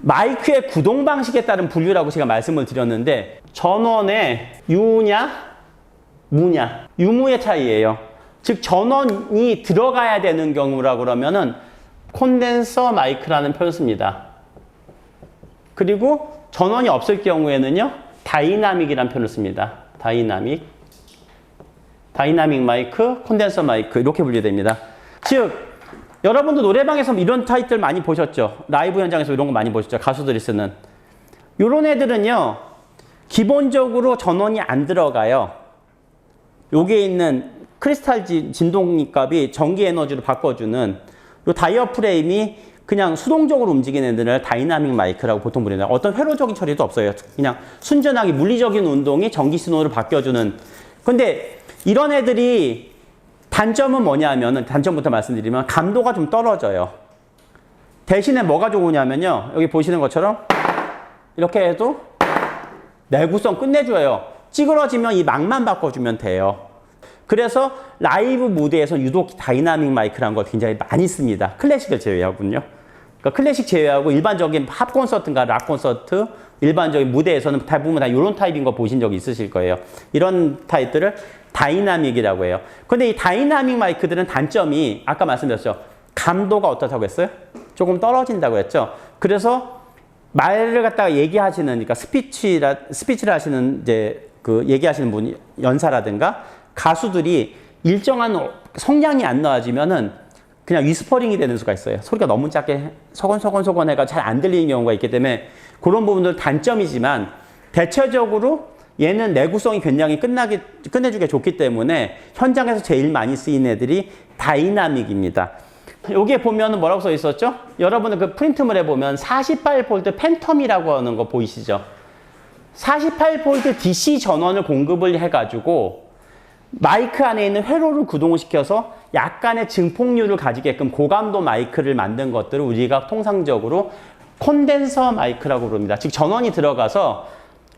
마이크의 구동 방식에 따른 분류라고 제가 말씀을 드렸는데 전원의 유냐, 무냐, 유무의 차이예요. 즉 전원이 들어가야 되는 경우라고 그러면은 콘덴서 마이크라는 표현을 씁니다. 그리고 전원이 없을 경우에는요, 다이나믹이라는 표현을 씁니다. 다이나믹 마이크, 콘덴서 마이크 이렇게 분류됩니다. 즉 여러분도 노래방에서 이런 타이틀 많이 보셨죠? 라이브 현장에서 이런 거 많이 보셨죠? 가수들이 쓰는. 이런 애들은요, 기본적으로 전원이 안 들어가요. 여기에 있는 크리스탈 진동 값이 전기 에너지로 바꿔주는 이 다이어프레임이 그냥 수동적으로 움직이는 애들을 다이나믹 마이크라고 보통 부릅니다. 어떤 회로적인 처리도 없어요. 그냥 순전하게 물리적인 운동이 전기 신호를 바뀌어주는. 근데 이런 애들이 단점은 뭐냐면은, 단점부터 말씀드리면 감도가 좀 떨어져요. 대신에 뭐가 좋으냐면요, 여기 보시는 것처럼 이렇게 해도 내구성 끝내줘요. 찌그러지면 이 막만 바꿔주면 돼요. 그래서 라이브 무대에서 유독 다이나믹 마이크라는 걸 굉장히 많이 씁니다. 클래식을 제외하고요. 그러니까 클래식 제외하고 일반적인 팝 콘서트인가 락 콘서트, 일반적인 무대에서는 대부분 다 이런 타입인 거 보신 적이 있으실 거예요. 이런 타입들을 다이나믹이라고 해요. 근데 이 다이나믹 마이크들은 단점이 아까 말씀드렸죠. 감도가 어떻다고 했어요? 조금 떨어진다고 했죠. 그래서 말을 갖다가 얘기하시는, 그러니까 스피치를 하시는 이제 그 얘기하시는 분, 연사라든가 가수들이 일정한 성량이 안 나와지면은 그냥 위스퍼링이 되는 수가 있어요. 소리가 너무 작게 소곤소곤 해가 잘 안 들리는 경우가 있기 때문에 그런 부분들 단점이지만 대체적으로 얘는 내구성이 굉장히 끝내주기 좋기 때문에 현장에서 제일 많이 쓰이는 애들이 다이나믹입니다. 여기에 보면은 뭐라고 써 있었죠? 여러분은 그 프린트물에 보면 48V 팬텀이라고 하는 거 보이시죠? 48V DC 전원을 공급을 해가지고 마이크 안에 있는 회로를 구동을 시켜서 약간의 증폭률을 가지게끔 고감도 마이크를 만든 것들을 우리가 통상적으로 콘덴서 마이크라고 부릅니다. 즉 전원이 들어가서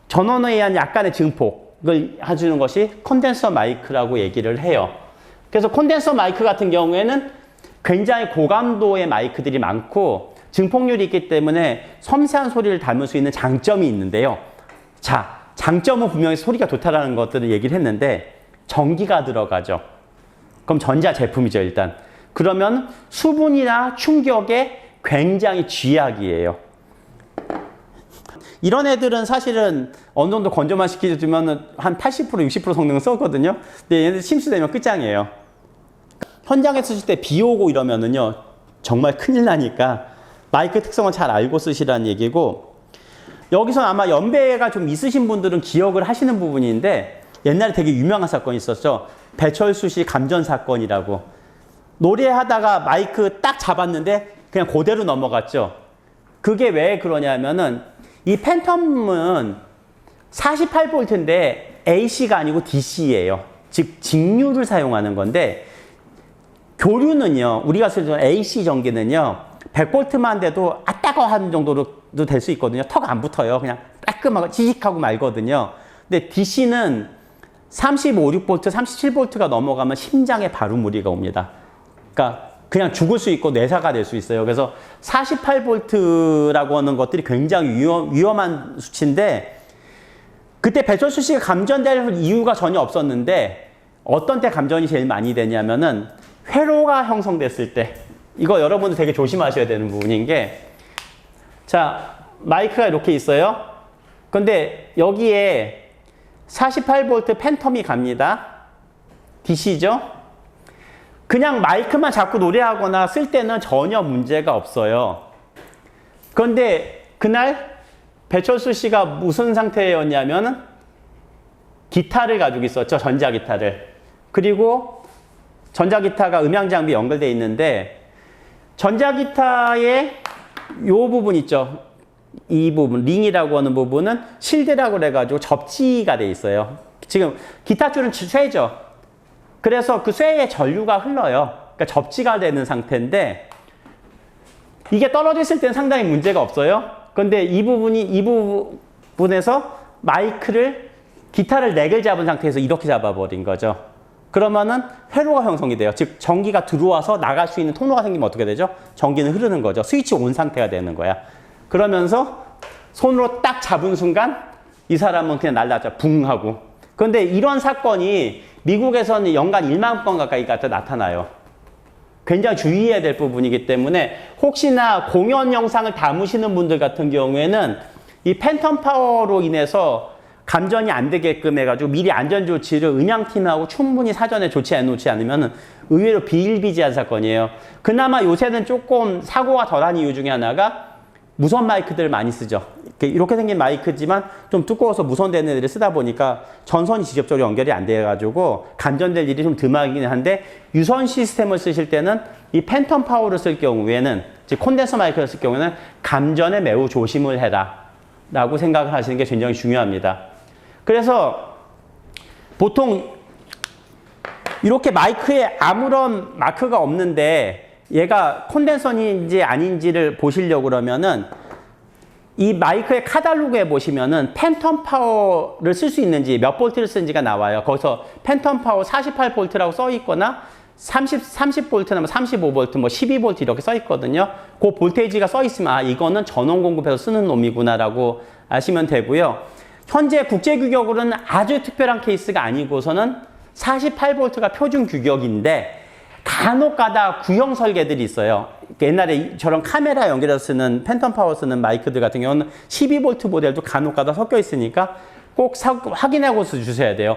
전원에 의한 약간의 증폭을 해주는 것이 콘덴서 마이크라고 얘기를 해요. 그래서 콘덴서 마이크 같은 경우에는 굉장히 고감도의 마이크들이 많고 증폭률이 있기 때문에 섬세한 소리를 담을 수 있는 장점이 있는데요. 자, 장점은 분명히 소리가 좋다라는 것들을 얘기를 했는데 전기가 들어가죠. 그럼 전자 제품이죠, 일단. 그러면 수분이나 충격에 굉장히 쥐약이에요. 이런 애들은 사실은 어느 정도 건조만 시켜주면 한 80%, 60% 성능을 썼거든요. 근데 얘네들 침수되면 끝장이에요. 현장에 쓰실 때 비 오고 이러면은요, 정말 큰일 나니까 마이크 특성을 잘 알고 쓰시라는 얘기고, 여기서 아마 연배가 좀 있으신 분들은 기억을 하시는 부분인데, 옛날에 되게 유명한 사건이 있었죠. 배철수 씨 감전 사건이라고. 노래하다가 마이크 딱 잡았는데 그냥 그대로 넘어갔죠. 그게 왜 그러냐면은 이 팬텀은 48V인데 AC가 아니고 DC예요. 즉 직류를 사용하는 건데, 교류는요, 우리가 쓰는 AC 전기는요 100V만 돼도 아따거한 정도로도 될 수 있거든요. 턱 안 붙어요. 그냥 따끔하고 지직하고 말거든요. 근데 DC는 35, 6V, 37V가 넘어가면 심장에 바로 무리가 옵니다. 그러니까 그냥 죽을 수 있고 뇌사가 될 수 있어요. 그래서 48V라고 하는 것들이 굉장히 위험한 수치인데, 그때 배철수 씨가 감전될 이유가 전혀 없었는데 어떤 때 감전이 제일 많이 되냐면은 회로가 형성됐을 때. 이거 여러분들 되게 조심하셔야 되는 부분인 게, 자, 마이크가 이렇게 있어요. 근데 여기에 48V 팬텀이 갑니다. DC죠? 그냥 마이크만 잡고 노래하거나 쓸 때는 전혀 문제가 없어요. 그런데 그날 배철수 씨가 무슨 상태였냐면 기타를 가지고 있었죠. 전자기타를. 그리고 전자기타가 음향장비 연결되어 있는데 전자기타의 이 부분 있죠. 이 부분, 링이라고 하는 부분은 실드라고 그래가지고 접지가 돼 있어요. 지금 기타줄은 쇠죠. 그래서 그 쇠에 전류가 흘러요. 그러니까 접지가 되는 상태인데 이게 떨어져 있을 때는 상당히 문제가 없어요. 그런데 이 부분에서 마이크를, 기타를 넥을 잡은 상태에서 이렇게 잡아버린 거죠. 그러면은 회로가 형성이 돼요. 즉 전기가 들어와서 나갈 수 있는 통로가 생기면 어떻게 되죠? 전기는 흐르는 거죠. 스위치 온 상태가 되는 거야. 그러면서 손으로 딱 잡은 순간 이 사람은 그냥 날라자 붕 하고. 그런데 이런 사건이 미국에서는 연간 1만 건 가까이가 나타나요. 굉장히 주의해야 될 부분이기 때문에 혹시나 공연 영상을 담으시는 분들 같은 경우에는 이 팬텀 파워로 인해서 감전이 안 되게끔 해가지고 미리 안전조치를 음향팀하고 충분히 사전에 조치해 놓지 않으면 의외로 비일비재한 사건이에요. 그나마 요새는 조금 사고가 덜한 이유 중에 하나가 무선 마이크들을 많이 쓰죠. 이렇게 생긴 마이크지만 좀 두꺼워서 무선되는 애들을 쓰다 보니까 전선이 직접적으로 연결이 안 돼가지고 감전될 일이 좀 드물긴 한데 유선 시스템을 쓰실 때는 이 팬텀 파워를 쓸 경우에는 즉 콘덴서 마이크를 쓸 경우에는 감전에 매우 조심을 해라 라고 생각을 하시는 게 굉장히 중요합니다. 그래서 보통 이렇게 마이크에 아무런 마크가 없는데 얘가 콘덴서인지 아닌지를 보시려고 그러면은 이 마이크의 카탈로그에 보시면은 팬텀 파워를 쓸 수 있는지 몇 볼트를 쓰는지가 나와요. 거기서 팬텀 파워 48볼트라고 써 있거나 30볼트나 35볼트, 뭐 12볼트 이렇게 써 있거든요. 그 볼테이지가 써 있으면 아, 이거는 전원 공급해서 쓰는 놈이구나라고 아시면 되고요. 현재 국제 규격으로는 아주 특별한 케이스가 아니고서는 48볼트가 표준 규격인데 간혹 가다 구형 설계들이 있어요. 옛날에 저런 카메라 연결해서 쓰는 팬텀 파워 쓰는 마이크들 같은 경우는 12V 모델도 간혹 가다 섞여 있으니까 꼭 확인하고서 주셔야 돼요.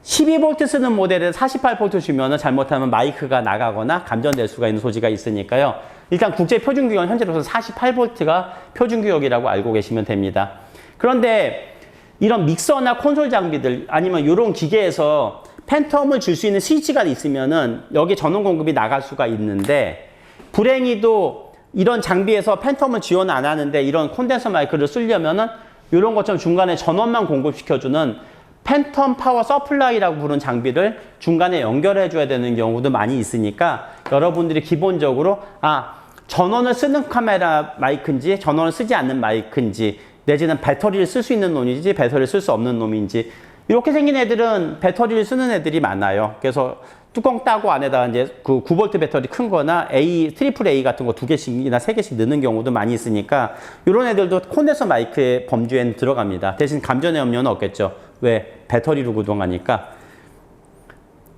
12V 쓰는 모델에 48V 주면은 잘못하면 마이크가 나가거나 감전될 수가 있는 소지가 있으니까요. 일단 국제 표준 규격은 현재로서 48V가 표준 규격이라고 알고 계시면 됩니다. 그런데 이런 믹서나 콘솔 장비들 아니면 이런 기계에서 팬텀을 줄 수 있는 스위치가 있으면은 여기 전원 공급이 나갈 수가 있는데 불행히도 이런 장비에서 팬텀을 지원 안 하는데 이런 콘덴서 마이크를 쓰려면은 이런 것처럼 중간에 전원만 공급시켜주는 팬텀 파워 서플라이라고 부르는 장비를 중간에 연결해 줘야 되는 경우도 많이 있으니까 여러분들이 기본적으로 전원을 쓰는 카메라 마이크인지 전원을 쓰지 않는 마이크인지 내지는 배터리를 쓸 수 있는 놈인지 배터리를 쓸 수 없는 놈인지 이렇게 생긴 애들은 배터리를 쓰는 애들이 많아요. 그래서 뚜껑 따고 안에다 이제 그 9V 배터리 큰 거나 트리플 A 같은 거 2개씩이나 3개씩 넣는 경우도 많이 있으니까 이런 애들도 콘덴서 마이크의 범주에는 들어갑니다. 대신 감전의 염려는 없겠죠. 왜? 배터리로 구동하니까.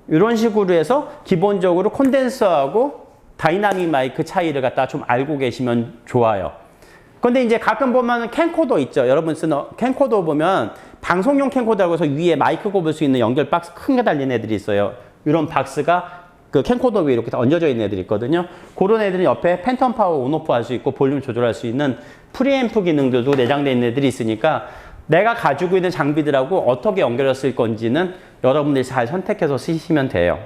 이런 식으로 해서 기본적으로 콘덴서하고 다이나믹 마이크 차이를 갖다 좀 알고 계시면 좋아요. 근데 이제 가끔 보면 캠코더 있죠. 여러분 쓰는 캠코더 보면 방송용 캠코더라고 해서 위에 마이크 꼽을 수 있는 연결 박스 큰 게 달린 애들이 있어요. 이런 박스가 그 캠코더 위에 이렇게 얹어져 있는 애들이 있거든요. 그런 애들은 옆에 팬텀 파워 온오프 할 수 있고 볼륨 조절할 수 있는 프리앰프 기능들도 내장되어 있는 애들이 있으니까 내가 가지고 있는 장비들하고 어떻게 연결했을 건지는 여러분들이 잘 선택해서 쓰시면 돼요.